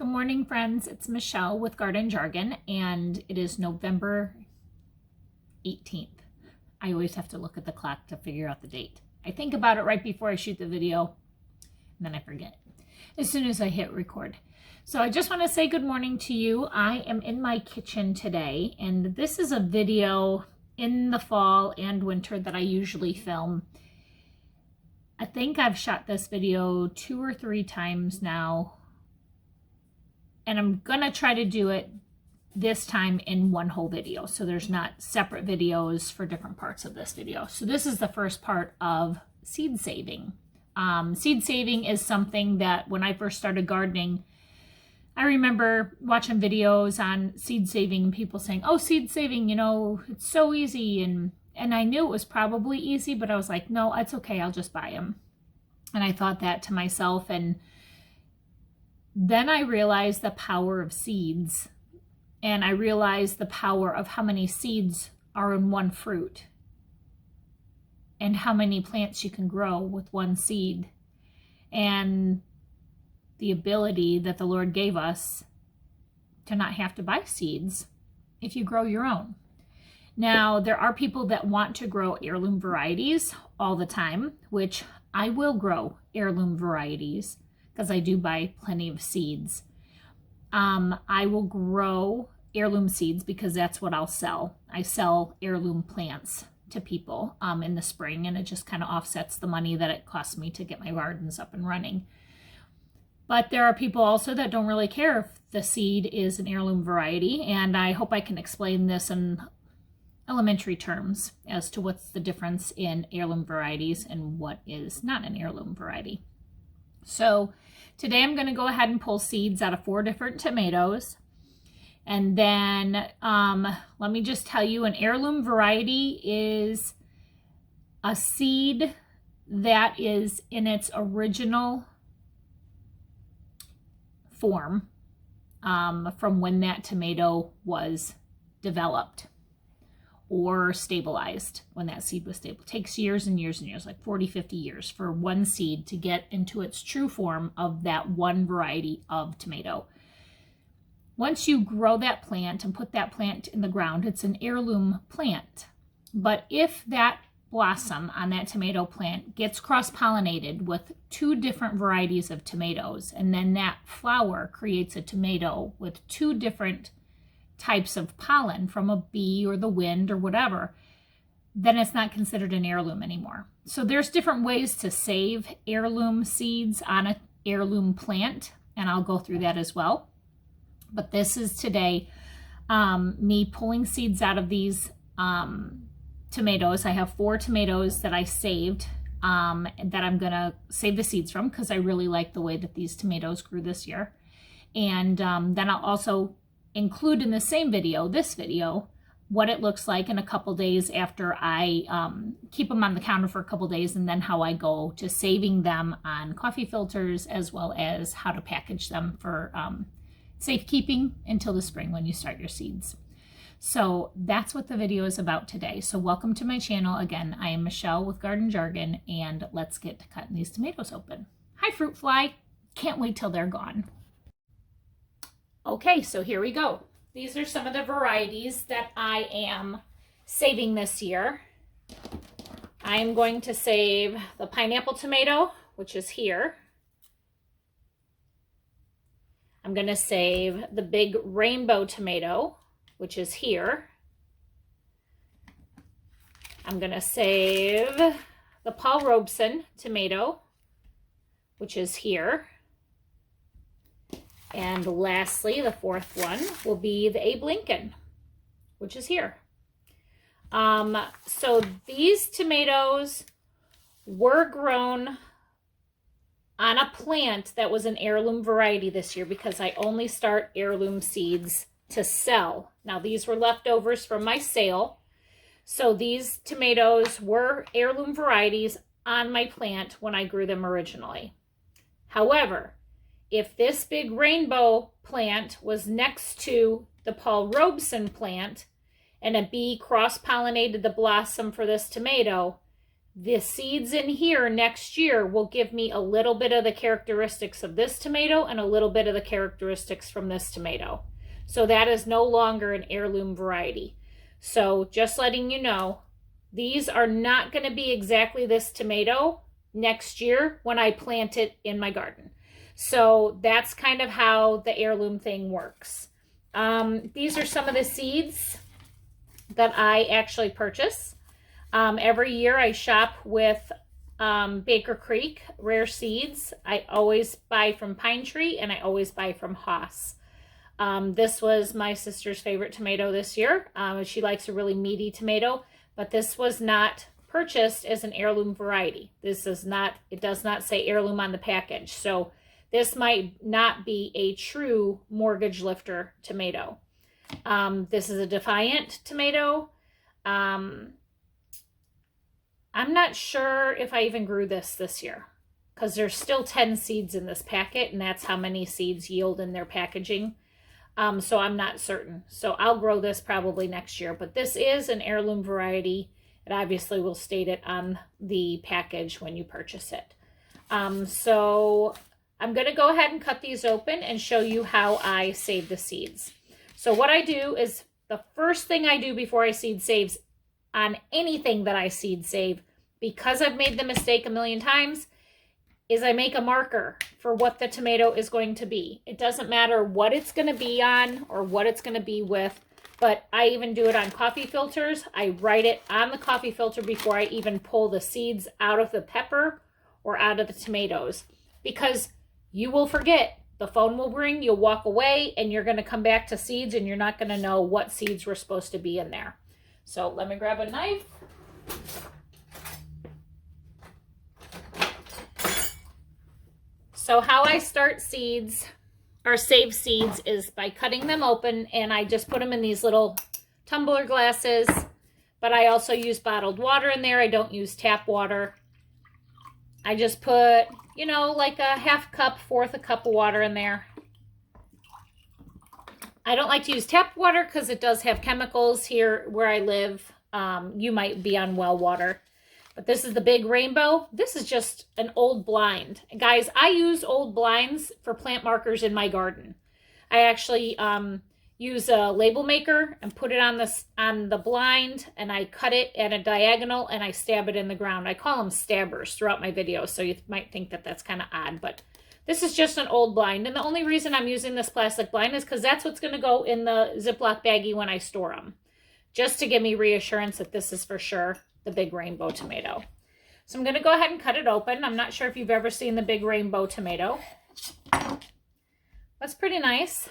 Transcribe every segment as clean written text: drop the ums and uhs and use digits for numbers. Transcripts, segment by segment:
Good morning, friends. It's Michelle with Garden Jargon, and it is November 18th. I always have to look at the clock to figure out the date. I think about it right before I shoot the video, and then I forget as soon as I hit record. So I just want to say good morning to you. I am in my kitchen today, and this is a video in the fall and winter that I usually film. I think I've shot this video 2 or 3 times now, and I'm gonna try to do it this time in one whole video, so there's not separate videos for different parts of this video. So this is the first part of seed saving. Seed saving is something that when I first started gardening, I remember watching videos on seed saving, people saying, oh, seed saving, you know, it's so easy. And I knew it was probably easy, but I was like, no, it's okay, I'll just buy them. And I thought that to myself, and then I realized the power of seeds, and I realized the power of how many seeds are in one fruit and how many plants you can grow with one seed, and the ability that the Lord gave us to not have to buy seeds if you grow your own. Now, there are people that want to grow heirloom varieties all the time, which I will grow heirloom varieties because I do buy plenty of seeds. I will grow heirloom seeds because that's what I'll sell. I sell heirloom plants to people in the spring, and it just kind of offsets the money that it costs me to get my gardens up and running. But there are people also that don't really care if the seed is an heirloom variety, and I hope I can explain this in elementary terms as to what's the difference in heirloom varieties and what is not an heirloom variety. So today I'm going to go ahead and pull seeds out of 4 different tomatoes. And then let me just tell you, an heirloom variety is a seed that is in its original form from when that tomato was developed or stabilized. When that seed was stable, it takes years and years and years, like 40-50 years for one seed to get into its true form of that one variety of tomato. Once you grow that plant and put that plant in the ground, it's an heirloom plant. But if that blossom on that tomato plant gets cross-pollinated with 2 different varieties of tomatoes, and then that flower creates a tomato with 2 different types of pollen from a bee or the wind or whatever, then it's not considered an heirloom anymore. So there's different ways to save heirloom seeds on an heirloom plant, and I'll go through that as well. But this is today me pulling seeds out of these tomatoes. I have 4 tomatoes that I saved that I'm gonna save the seeds from because I really like the way that these tomatoes grew this year. And then I'll also include in the same video, this video, what it looks like in a couple days after I keep them on the counter for a couple days, and then how I go to saving them on coffee filters, as well as how to package them for safekeeping until the spring when you start your seeds. So that's what the video is about today. So welcome to my channel. Again, I am Michelle with Garden Jargon, and let's get to cutting these tomatoes open. Hi, fruit fly. Can't wait till they're gone. Okay, so here we go. These are some of the varieties that I am saving this year. I am going to save the pineapple tomato, which is here. I'm going to save the big rainbow tomato, which is here. I'm going to save the Paul Robeson tomato, which is here. And lastly, the 4th one will be the Abe Lincoln, which is here. So these tomatoes were grown on a plant that was an heirloom variety this year because I only start heirloom seeds to sell. Now, these were leftovers from my sale. So these tomatoes were heirloom varieties on my plant when I grew them originally. However, if this big rainbow plant was next to the Paul Robeson plant and a bee cross-pollinated the blossom for this tomato, The seeds in here next year will give me a little bit of the characteristics of this tomato and a little bit of the characteristics from this tomato. So that is no longer an heirloom variety. So just letting you know, these are not going to be exactly this tomato next year when I plant it in my garden. So that's kind of how the heirloom thing works. These are some of the seeds that I actually purchase. Every year I shop with Baker Creek Rare Seeds. I always buy from Pine Tree and I always buy from Haas. This was my sister's favorite tomato this year. She likes a really meaty tomato, but this was not purchased as an heirloom variety. This is not, it does not say heirloom on the package. So this might not be a true mortgage lifter tomato. This is a Defiant tomato. I'm not sure if I even grew this year because there's still 10 seeds in this packet and that's how many seeds yield in their packaging. So I'm not certain. So I'll grow this probably next year, but this is an heirloom variety. It obviously will state it on the package when you purchase it. So I'm going to go ahead and cut these open and show you how I save the seeds. So what I do is the first thing I do before I seed saves on anything that I seed save, because I've made the mistake a million times, is I make a marker for what the tomato is going to be. It doesn't matter what it's going to be on or what it's going to be with, but I even do it on coffee filters. I write it on the coffee filter before I even pull the seeds out of the pepper or out of the tomatoes, because you will forget. The phone will ring, you'll walk away, and you're going to come back to seeds and you're not going to know what seeds were supposed to be in there. So let me grab a knife. So how I start seeds or save seeds is by cutting them open, and I just put them in these little tumbler glasses, but I also use bottled water in there. I don't use tap water. I just put, you know, like a half cup, fourth a cup of water in there. I don't like to use tap water because it does have chemicals here where I live. You might be on well water. But this is the Big Rainbow. This is just an old blind. Guys, I use old blinds for plant markers in my garden. I actually use a label maker and put it on the blind, and I cut it at a diagonal and I stab it in the ground. I call them stabbers throughout my videos, so you might think that that's kind of odd, but this is just an old blind. And the only reason I'm using this plastic blind is because that's what's going to go in the Ziploc baggie when I store them, just to give me reassurance that this is for sure the Big Rainbow tomato. So I'm going to go ahead and cut it open. I'm not sure if you've ever seen the Big Rainbow tomato. That's pretty nice.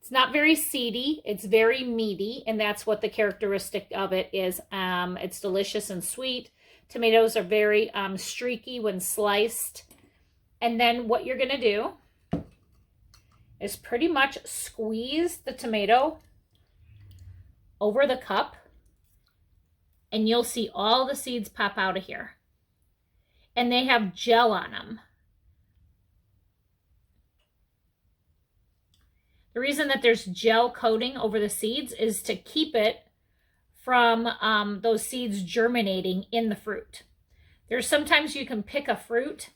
It's not very seedy. It's very meaty, and that's what the characteristic of it is. It's delicious and sweet. Tomatoes are very streaky when sliced. And then what you're going to do is pretty much squeeze the tomato over the cup, and you'll see all the seeds pop out of here. And they have gel on them. The reason that there's gel coating over the seeds is to keep it from those seeds germinating in the fruit. There's sometimes you can pick a fruit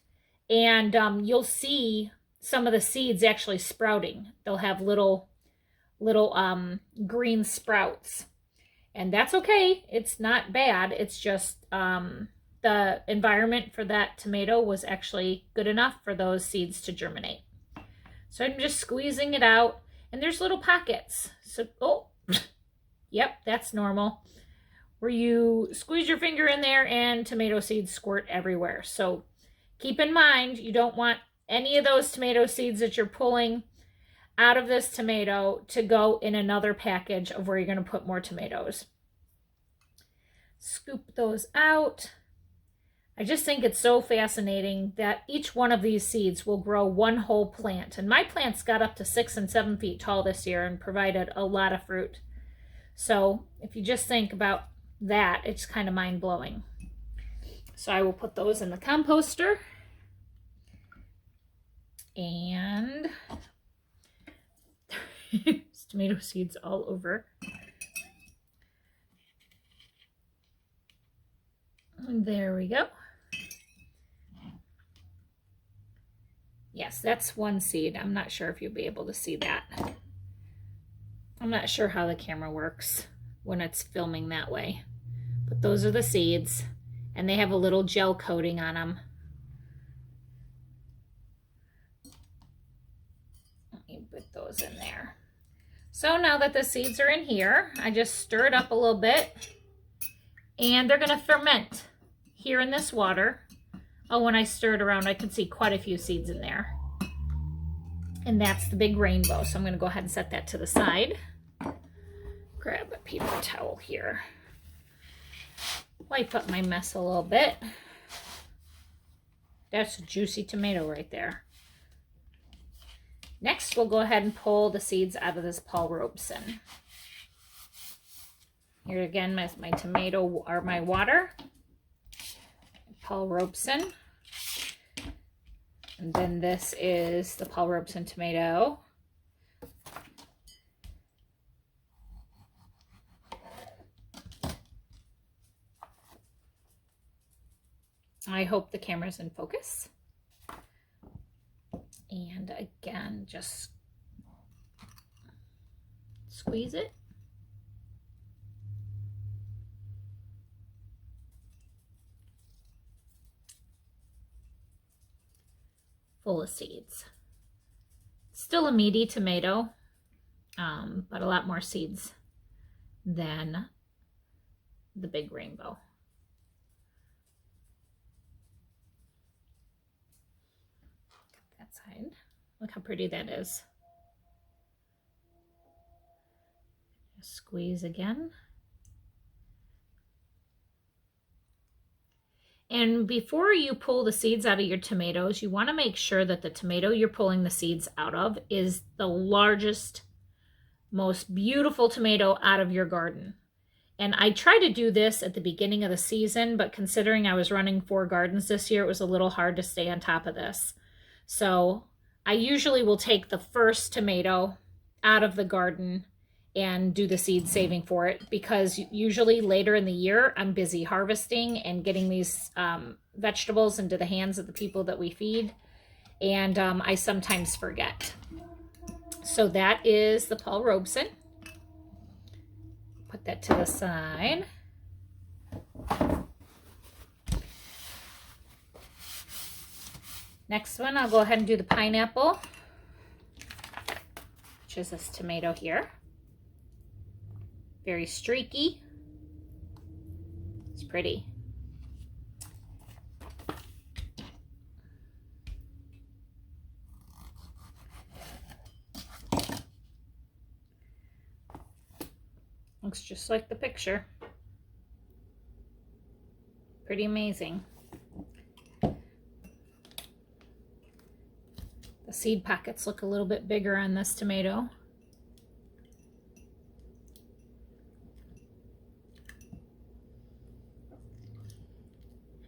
and you'll see some of the seeds actually sprouting. They'll have little green sprouts. And that's okay. It's not bad. It's just the environment for that tomato was actually good enough for those seeds to germinate. So I'm just squeezing it out. And there's little pockets. So, oh, yep, that's normal. Where you squeeze your finger in there and tomato seeds squirt everywhere. So keep in mind, you don't want any of those tomato seeds that you're pulling out of this tomato to go in another package of where you're going to put more tomatoes. Scoop those out. I just think it's so fascinating that each one of these seeds will grow one whole plant. And my plants got up to 6 and 7 feet tall this year and provided a lot of fruit. So if you just think about that, it's kind of mind-blowing. So I will put those in the composter. And there's tomato seeds all over. There we go. Yes, that's one seed. I'm not sure if you'll be able to see that. I'm not sure how the camera works when it's filming that way. But those are the seeds, and they have a little gel coating on them. Let me put those in there. So now that the seeds are in here, I just stir it up a little bit, and they're gonna ferment here in this water. Oh, when I stir it around, I can see quite a few seeds in there. And that's the big rainbow. So I'm gonna go ahead and set that to the side. Grab a paper towel here. Wipe up my mess a little bit. That's a juicy tomato right there. Next, we'll go ahead and pull the seeds out of this Paul Robeson. Here again, my tomato or my water. Paul Robeson. And then this is the Paul Robeson tomato. I hope the camera's in focus. And again, just squeeze it. Full of seeds. Still a meaty tomato, but a lot more seeds than the big rainbow. That side. Look how pretty that is. Just squeeze again. And before you pull the seeds out of your tomatoes, you want to make sure that the tomato you're pulling the seeds out of is the largest, most beautiful tomato out of your garden. And I try to do this at the beginning of the season, but considering I was running 4 gardens this year, it was a little hard to stay on top of this. So I usually will take the first tomato out of the garden and do the seed saving for it, because usually later in the year I'm busy harvesting and getting these vegetables into the hands of the people that we feed, and I sometimes forget. So that is the Paul Robeson. Put that to the side. Next one, I'll go ahead and do the pineapple, which is this tomato here. Very streaky. It's pretty. Looks just like the picture. Pretty amazing. The seed pockets look a little bit bigger on this tomato.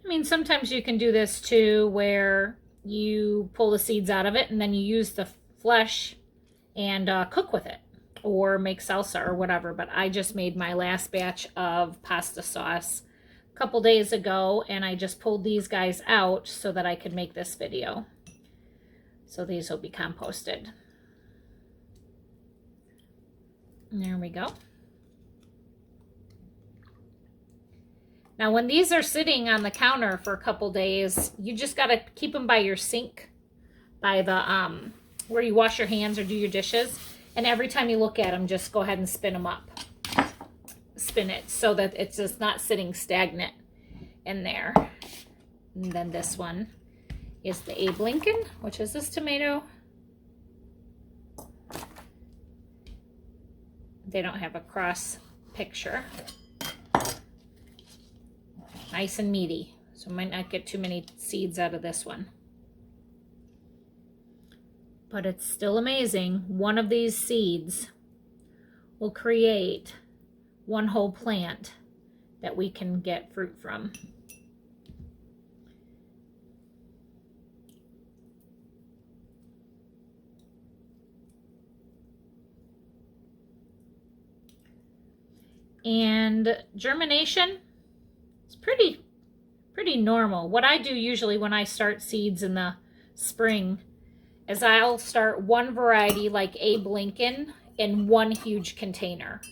I mean, sometimes you can do this too, where you pull the seeds out of it and then you use the flesh and cook with it, or make salsa or whatever. But I just made my last batch of pasta sauce a couple days ago, and I just pulled these guys out so that I could make this video. So these will be composted. And there we go. Now, when these are sitting on the counter for a couple days, you just got to keep them by your sink, by the where you wash your hands or do your dishes. And every time you look at them, just go ahead and spin them up. Spin it so that it's just not sitting stagnant in there. And then this one is the Abe Lincoln, which is this tomato. They don't have a cross picture. Nice and meaty, so might not get too many seeds out of this one. But it's still amazing. One of these seeds will create one whole plant that we can get fruit from. And germination, it's pretty pretty normal. What I do usually when I start seeds in the spring is I'll start one variety like Abe Lincoln in one huge container.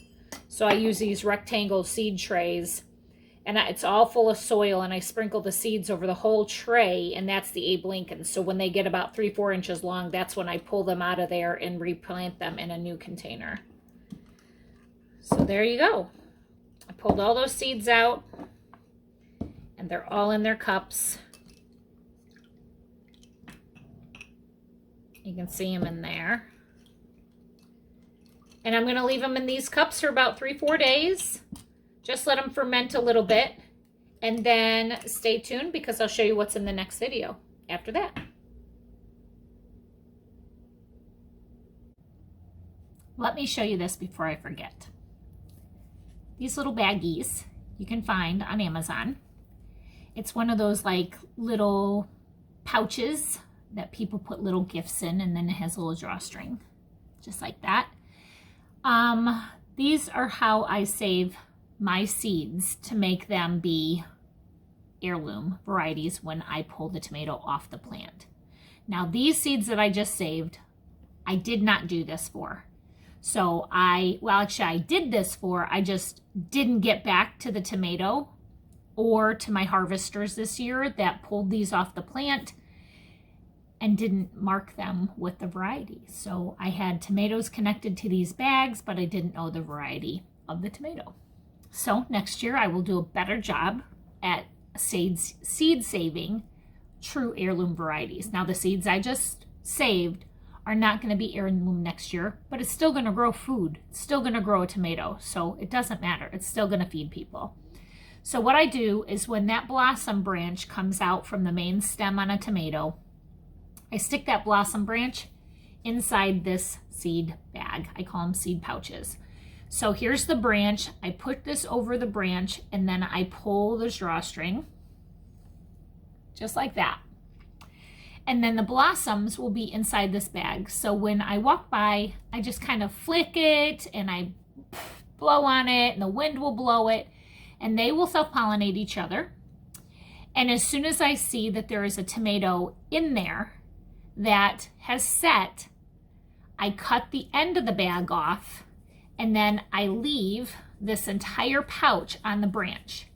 So I use these rectangle seed trays, and it's all full of soil, and I sprinkle the seeds over the whole tray, and that's the Abe Lincoln. So when they get about 3-4 inches long, that's when I pull them out of there and replant them in a new container. So there you go. I pulled all those seeds out, and they're all in their cups. You can see them in there. And I'm going to leave them in these cups for about 3-4 days. Just let them ferment a little bit. And then stay tuned because I'll show you what's in the next video after that. Let me show you this before I forget. These little baggies you can find on Amazon. It's one of those like little pouches that people put little gifts in, and then it has a little drawstring, just like that. These are how I save my seeds to make them be heirloom varieties when I pull the tomato off the plant. Now these seeds that I just saved, I did not do this for. So actually I did this for, I just didn't get back to the tomato or to my harvesters this year that pulled these off the plant and didn't mark them with the variety. So I had tomatoes connected to these bags, but I didn't know the variety of the tomato. So next year I will do a better job at seed saving true heirloom varieties. Now the seeds I just saved are not going to be heirloom next year, but it's still going to grow food. It's still going to grow a tomato, so it doesn't matter. It's still going to feed people. So what I do is when that blossom branch comes out from the main stem on a tomato, I stick that blossom branch inside this seed bag. I call them seed pouches. So here's the branch. I put this over the branch, and then I pull the drawstring, just like that. And then the blossoms will be inside this bag. So when I walk by, I just kind of flick it, and I blow on it, and the wind will blow it, and they will self-pollinate each other. And as soon as I see that there is a tomato in there that has set, I cut the end of the bag off, and then I leave this entire pouch on the branch,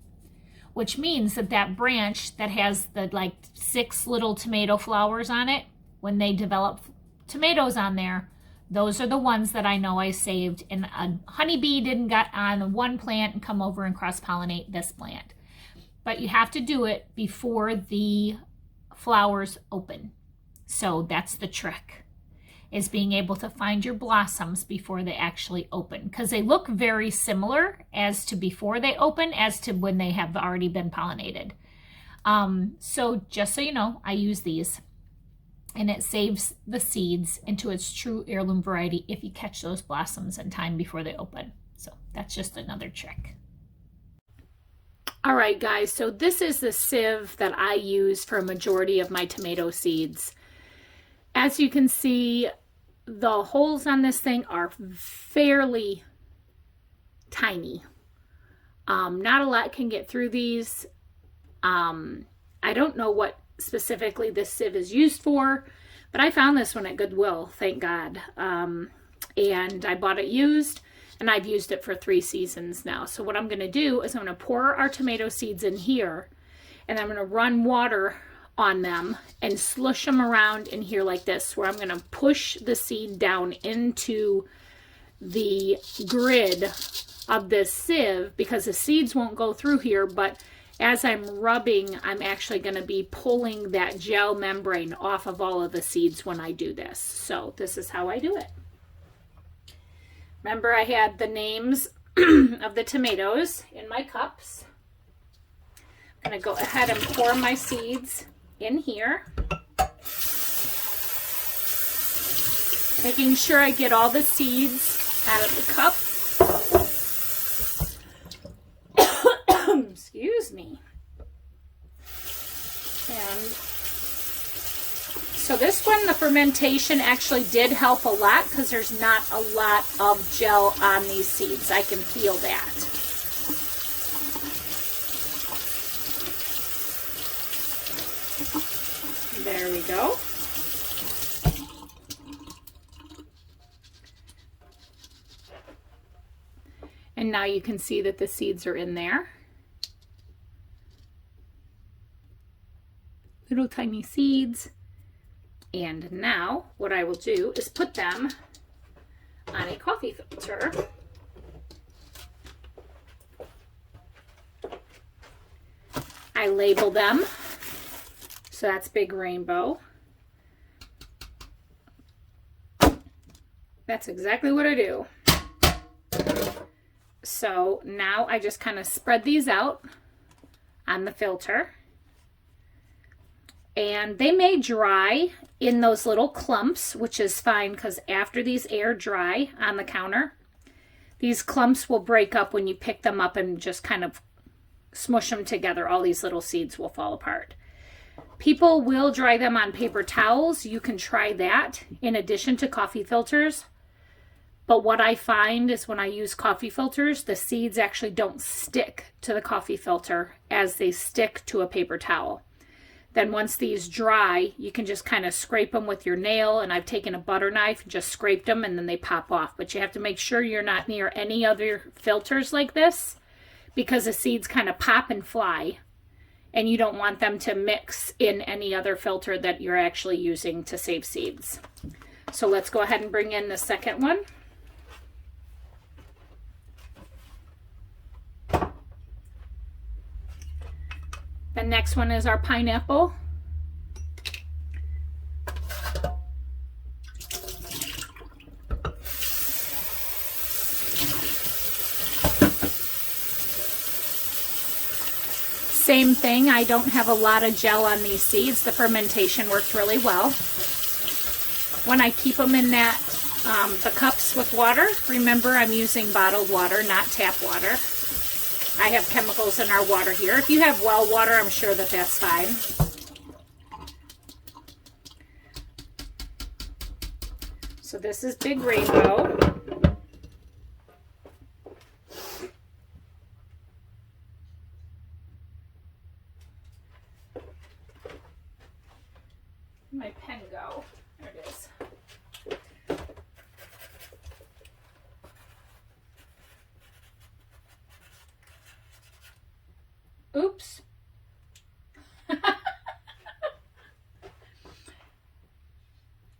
which means that that branch that has the like 6 little tomato flowers on it, when they develop tomatoes on there, those are the ones that I know I saved, and a honeybee didn't get on one plant and come over and cross-pollinate this plant. But you have to do it before the flowers open. So that's the trick, is being able to find your blossoms before they actually open, because they look very similar as to before they open as to when they have already been pollinated. So just so you know, I use these, and it saves the seeds into its true heirloom variety if you catch those blossoms in time before they open. So that's just another trick. All right, guys, so this is the sieve that I use for a majority of my tomato seeds. As you can see, the holes on this thing are fairly tiny. Not a lot can get through these. I don't know what specifically this sieve is used for, but I found this one at Goodwill, thank God. And I bought it used, and I've used it for 3 seasons now. So what I'm going to do is I'm going to pour our tomato seeds in here, and I'm going to run water on them and slush them around in here like this, where I'm going to push the seed down into the grid of this sieve, because the seeds won't go through here, but as I'm rubbing, I'm actually going to be pulling that gel membrane off of all of the seeds when I do this. So this is how I do it. Remember, I had the names of the tomatoes in my cups. I'm going to go ahead and pour my seeds in here, making sure I get all the seeds out of the cup. Excuse me. And so this one, the fermentation actually did help a lot, because there's not a lot of gel on these seeds. I can feel that. go. And now you can see that the seeds are in there. Little tiny seeds. And now what I will do is put them on a coffee filter. I label them. So that's Big Rainbow. That's exactly what I do. So now I just kind of spread these out on the filter. And they may dry in those little clumps, which is fine because after these air dry on the counter, these clumps will break up when you pick them up and just kind of smush them together. All these little seeds will fall apart. People will dry them on paper towels. You can try that in addition to coffee filters. But what I find is when I use coffee filters, the seeds actually don't stick to the coffee filter as they stick to a paper towel. Then once these dry, you can just kind of scrape them with your nail, and I've taken a butter knife and just scraped them, and then they pop off. But you have to make sure you're not near any other filters like this, because the seeds kind of pop and fly, and you don't want them to mix in any other filter that you're actually using to save seeds. So let's go ahead and bring in the second one. The next one is our pineapple. Same thing, I don't have a lot of gel on these seeds. The fermentation worked really well. When I keep them in that, the cups with water, remember I'm using bottled water, not tap water. I have chemicals in our water here. If you have well water, I'm sure that that's fine. So this is Big Rainbow. My pen go? There it is. Oops.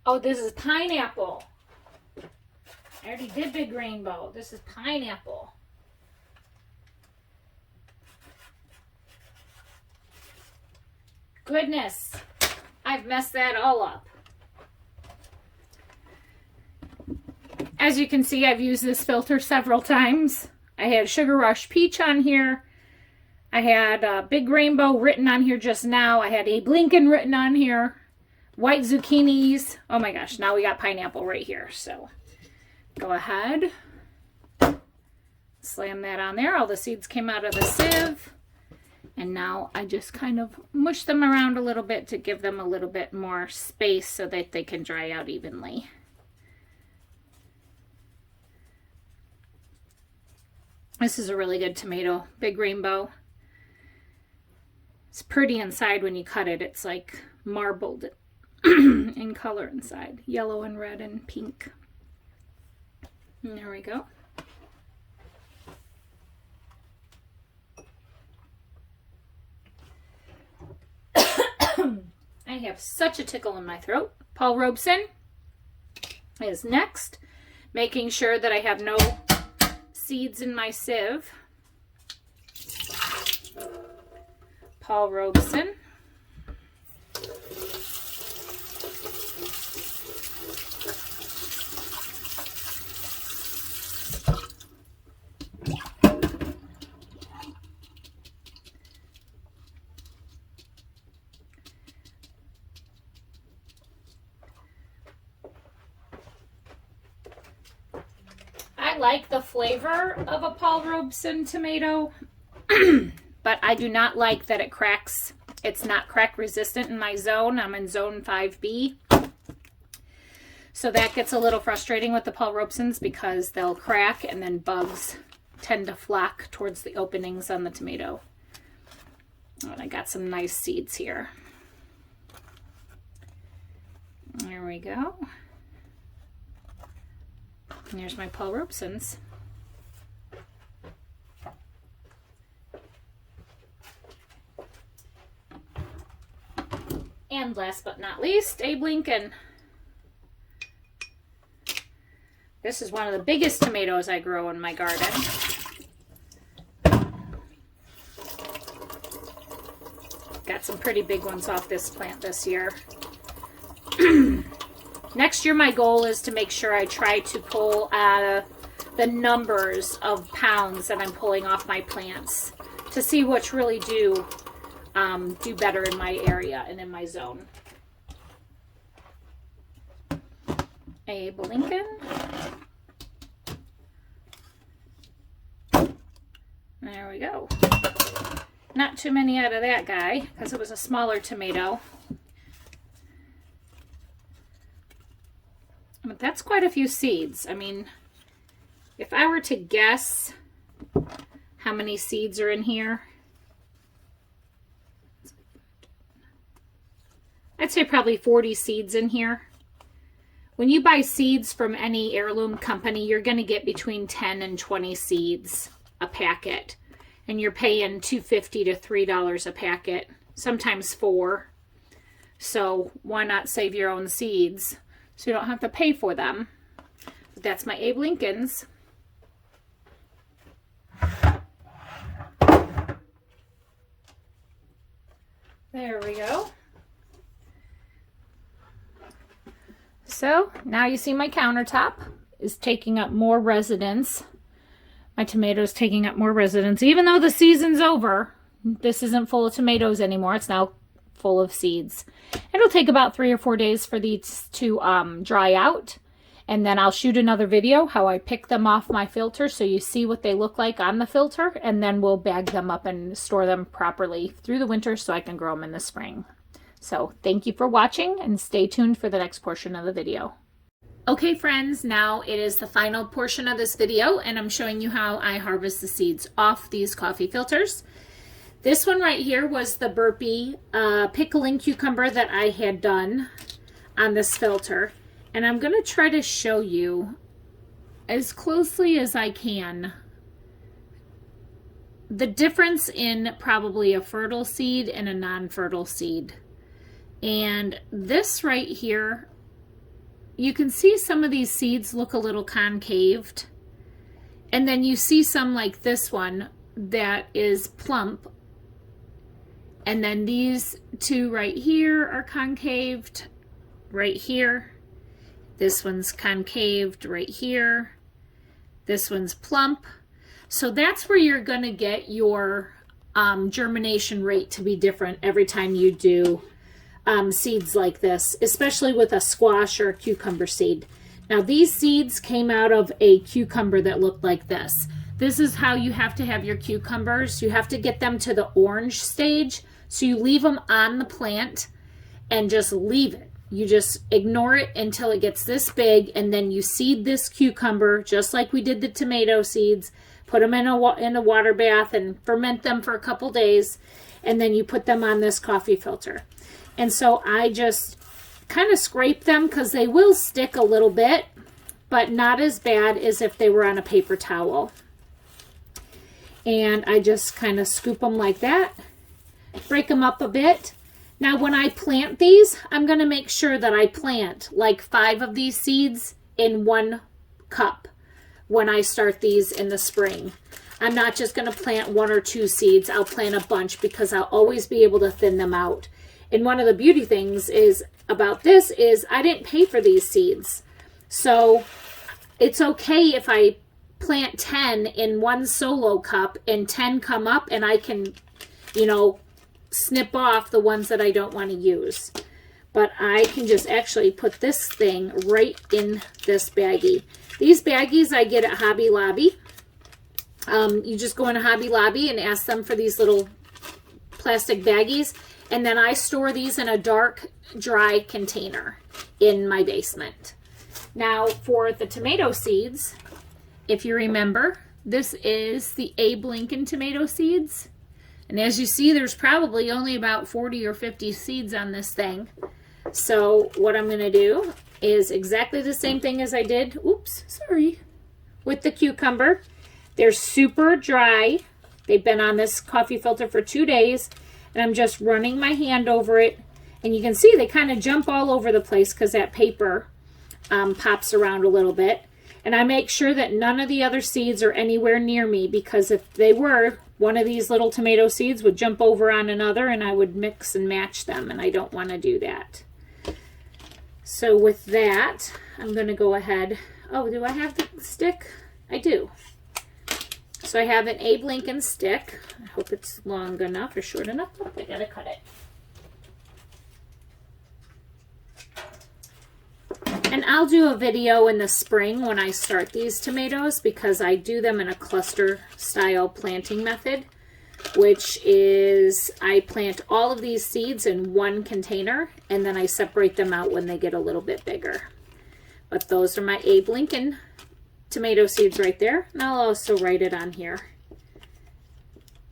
Oh, this is pineapple. I already did Big Rainbow. This is pineapple. Goodness, I've messed that all up. As you can see, I've used this filter several times. I had Sugar Rush Peach on here. I had Big Rainbow written on here just now. I had Abe Lincoln written on here. White zucchinis. Oh my gosh, now we got pineapple right here. So go ahead. Slam that on there. All the seeds came out of the sieve. And now I just kind of mush them around a little bit to give them a little bit more space so that they can dry out evenly. This is a really good tomato, Big Rainbow. It's pretty inside when you cut it. It's like marbled in color inside. Yellow and red and pink. And there we go. I have such a tickle in my throat. Paul Robeson is next. Making sure that I have no seeds in my sieve. Paul Robeson. I like the flavor of a Paul Robeson tomato, but I do not like that it cracks. It's not crack resistant in my zone. I'm in zone 5B. So that gets a little frustrating with the Paul Robesons because they'll crack and then bugs tend to flock towards the openings on the tomato. And I got some nice seeds here. There we go. And there's my Paul Robesons. And last but not least, Abe Lincoln. This is one of the biggest tomatoes I grow in my garden. Got some pretty big ones off this plant this year. Next year my goal is to make sure I try to pull the numbers of pounds that I'm pulling off my plants to see which really do better in my area and in my zone. Abe Lincoln. There we go. Not too many out of that guy because it was a smaller tomato. But that's quite a few seeds. I mean, if I were to guess how many seeds are in here, I'd say probably 40 seeds in here. When you buy seeds from any heirloom company, you're going to get between 10 and 20 seeds a packet. And you're paying $2.50 to $3 a packet, sometimes $4. So why not save your own seeds so you don't have to pay for them? But that's my Abe Lincolns. There we go. So now you see my countertop is taking up more residence. My tomatoes taking up more residence. Even though the season's over, this isn't full of tomatoes anymore. It's now full of seeds. It'll take about 3 or 4 days for these to dry out. And then I'll shoot another video how I pick them off my filter so you see what they look like on the filter. And then we'll bag them up and store them properly through the winter so I can grow them in the spring. So thank you for watching and stay tuned for the next portion of the video. Okay friends, now it is the final portion of this video and I'm showing you how I harvest the seeds off these coffee filters. This one right here was the Burpee pickling cucumber that I had done on this filter. And I'm going to try to show you as closely as I can the difference in probably a fertile seed and a non-fertile seed. And this right here, you can see some of these seeds look a little concaved. And then you see some like this one that is plump. And then these two right here are concaved right here. This one's concaved right here. This one's plump. So that's where you're going to get your germination rate to be different every time you do seeds like this, especially with a squash or a cucumber seed. Now these seeds came out of a cucumber that looked like this. This is how you have to have your cucumbers. You have to get them to the orange stage. So you leave them on the plant and just leave it. You just ignore it until it gets this big, and then you seed this cucumber just like we did the tomato seeds. Put them in a water bath and ferment them for a couple days, and then you put them on this coffee filter. And so I just kind of scrape them because they will stick a little bit, but not as bad as if they were on a paper towel. And I just kind of scoop them like that, break them up a bit. Now when I plant these, I'm going to make sure that I plant like 5 of these seeds in 1 cup when I start these in the spring. I'm not just going to plant 1 or 2 seeds. I'll plant a bunch because I'll always be able to thin them out. And one of the beauty things is about this is I didn't pay for these seeds. So it's okay if I plant 10 in 1 solo cup and 10 come up and I can, you know, snip off the ones that I don't want to use. But I can just actually put this thing right in this baggie. These baggies I get at Hobby Lobby. You just go in a Hobby Lobby and ask them for these little plastic baggies. And then I store these in a dark, dry container in my basement. Now for the tomato seeds, if you remember, this is the Abe Lincoln tomato seeds. And as you see, there's probably only about 40 or 50 seeds on this thing. So what I'm going to do is exactly the same thing as I did, oops, sorry, with the cucumber. They're super dry. They've been on this coffee filter for 2 days, and I'm just running my hand over it. And you can see they kind of jump all over the place because that paper pops around a little bit. And I make sure that none of the other seeds are anywhere near me, because if they were, one of these little tomato seeds would jump over on another and I would mix and match them, and I don't want to do that. So with that, I'm going to go ahead. Oh, do I have the stick? I do. So I have an Abe Lincoln stick. I hope it's long enough or short enough. Oh, I gotta cut it. And I'll do a video in the spring when I start these tomatoes, because I do them in a cluster style planting method, which is I plant all of these seeds in one container and then I separate them out when they get a little bit bigger. But those are my Abe Lincoln tomato seeds right there. And I'll also write it on here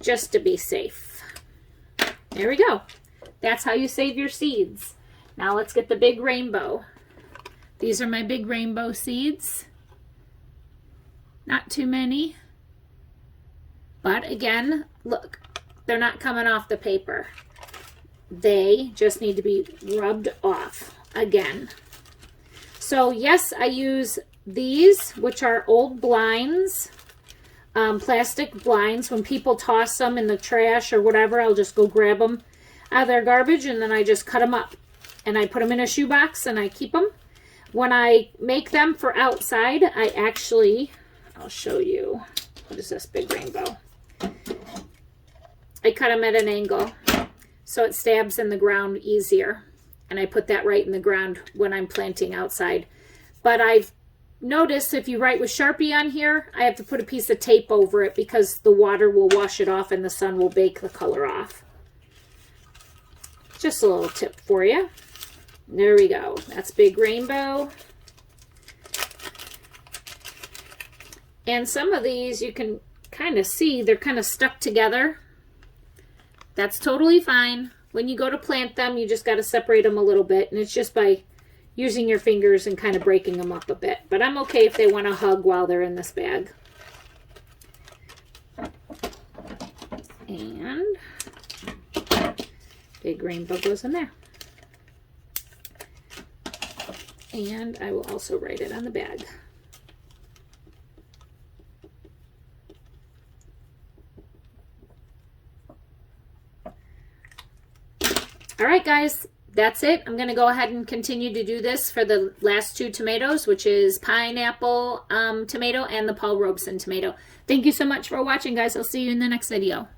just to be safe. There we go. That's how you save your seeds. Now let's get the big rainbow. These are my big rainbow seeds. Not too many. But again, look, they're not coming off the paper. They just need to be rubbed off again. So yes, I use these, which are old blinds, plastic blinds. When people toss them in the trash or whatever, I'll just go grab them out of their garbage, and then I just cut them up and I put them in a shoebox and I keep them. When I make them for outside, I actually, I'll show you, what is this big rainbow? I cut them at an angle so it stabs in the ground easier, and I put that right in the ground when I'm planting outside. But I've noticed if you write with Sharpie on here, I have to put a piece of tape over it because the water will wash it off and the sun will bake the color off. Just a little tip for you. There we go. That's big rainbow. And some of these you can kind of see they're kind of stuck together. That's totally fine. When you go to plant them, you just got to separate them a little bit, and it's just by using your fingers and kind of breaking them up a bit. But I'm okay if they want to hug while they're in this bag. And big rainbow goes in there. And I will also write it on the bag. All right, guys, that's it. I'm going to go ahead and continue to do this for the last two tomatoes, which is pineapple tomato and the Paul Robeson tomato. Thank you so much for watching, guys. I'll see you in the next video.